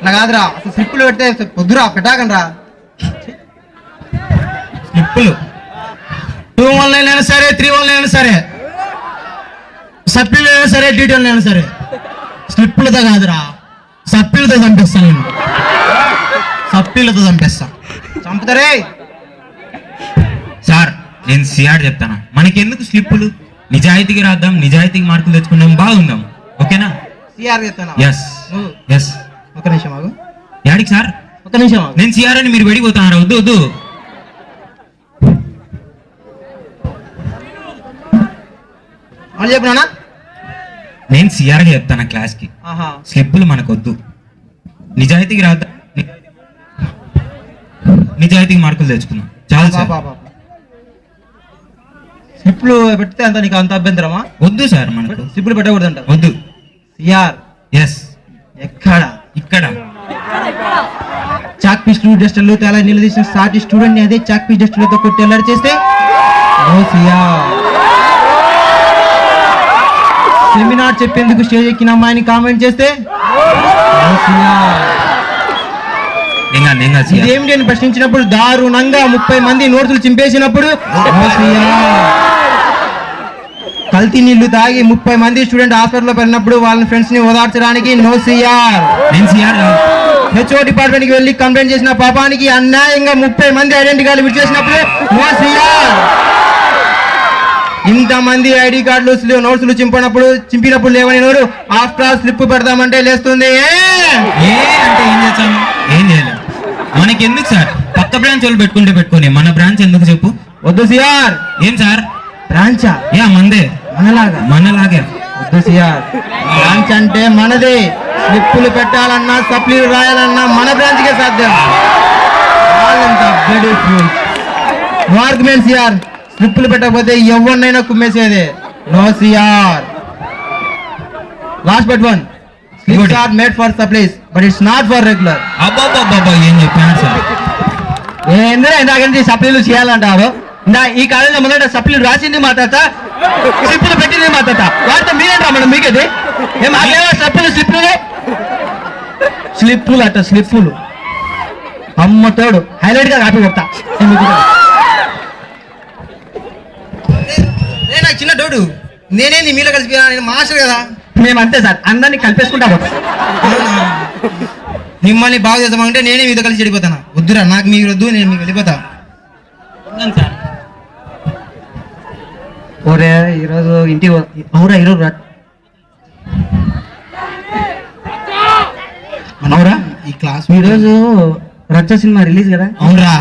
నా కాదురా అసలు స్లిప్పులు పెడితే పొద్దురా పెట్టాకండి రా. స్లిప్పులు 219 అయినా సరే 319 అయినా సరే సప్లీలు అయినా సరే డీటెయిల్ అయినా సరే స్లిప్పులతో కాదురా సప్లీలతో చంపిస్తాను నేను. సప్లీలతో చంపేస్తా. చంపుతారే సార్ నేను సిఆర్ చెప్తాను, మనకెందుకు స్లిప్పులు, నిజాయితీకి రాద్దాం, నిజాయితీకి మార్కులు తెచ్చుకుందాం, బాగుందాం. ఓకేనా? సిఆర్ చెప్తాను. Yes yes. ఒక నిమిషం ఆగు. యాడికి సార్? ఒక నిమిషం ఆగు. నేను సిఆర్ అని మీరు వెడిపోతారా? వద్దు వద్దు. మళ్ళీ చెప్పినా నేను సిఆర్గా చెప్తాను క్లాస్కి, స్లిప్పులు మనకొద్దు, నిజాయితీకి రాద్దాం, నిజాయితీకి మార్కులు తెచ్చుకుందాం. చాలా సార్. స్లిప్లు పెడితే అంత నీకు అంత అభ్యంతరమా? వద్దు సార్, మనకు స్లిప్లు పెట్టకూడదు అంట. వద్దు. CR yes. ఎక్కడ? ఇక్కడ. చాక్ పీస్ డస్టర్లు తేలా నిలదీసిన సాటి స్టూడెంట్ ని అదే చాక్ పీస్ డస్టర్లతో కొట్టి అల్లరి చేస్తే నో సిఆర్. సెమినార్ చెప్పేందుకు స్టేజ్ ఎక్కిన అమ్మాయిని కామెంట్ చేస్తే నో సిఆర్. ఇదేమిటి అని ప్రశ్నించినప్పుడు దారుణంగా 30 మంది నోట్సులు చింపేసినప్పుడు నో సిఆర్. కల్తీ నీళ్లు తాగి 30 మంది స్టూడెంట్ హాస్పిటల్లో వెళ్ళినప్పుడు వాళ్ళ ఫ్రెండ్స్ ని ఓదార్చడానికి నో సిఆర్. హెచ్ఓ డిపార్ట్మెంట్ కి వెళ్ళి కంప్లైంట్ చేసిన పాపానికి అన్యాయంగా 30 మంది ఐడెంటిటీ కార్డులు విడిచేసినప్పుడు నో సిఆర్. ఇంతమంది ఐడి కార్డులు నోట్సులు చింపినప్పుడు లేవని నోరు ఆఫ్టర్ ఆల్ స్లిప్ పెడదామంటే లేస్తుంది. అంటే ఏం చేస్తాను? ఏం చేయలేదు. మనకి ఎందుకు సార్? పక్క బ్రాంచ్ వాళ్ళు పెట్టుకుంటే పెట్టుకోని, మన బ్రాంచ్ ఎందుకు చెప్పు? వద్దు సిఆర్. ఏం సార్? బ్రాంచా? మందే, మనలాగే. వద్దు సిఆర్. బ్రాంచ్ అంటే మనదే. స్లిప్పులు పెట్టాలన్నా సప్లీలు రాయాలన్నా మన బ్రాంచ్ కే సాధ్యం. No argument CR. స్లిప్పులు పెట్టకపోతే ఎవరినైనా కుమ్మేసేదే. No CR. Last but one, slips are made for supplies but it's not for regular. అబ్బాబ్బాబ్బా ఏం చెప్పాను సార్? ఏంద్రా ఇందాకంటే సప్లీలు చేయాలంటారు? ఈ కాలంలో మొదట సప్లీలు రాసింది మాట్లాడతా, స్లిప్పులు పెట్టింది మాట్లాడతా. వాటితో మీరేంటా మనం మీకేది? స్లిప్పులు అట్ట స్లిప్పులు అమ్మతోడు హైలైట్ గా కాపీ కొడతా. నాకు చిన్న డౌట్, నేనేంది మీలో కలిసి మాస్టర్ కదా? మేము అంతే సార్, అందరినీ కలిపేసుకుంటాము. మిమ్మల్ని బాగా చేద్దామంటే నేనే మీతో కలిసి చెడిపోతాను. వద్దురా, నాకు మీరు వద్దు, నేను మీకు వెళ్ళిపోతా. ఓరే ఈరోజు ఇంటికి అవురా, ఈరోజు అవురా ఈ క్లాస్ ఈరోజు రచ్చ సినిమా రిలీజ్ కదా? అవునరా.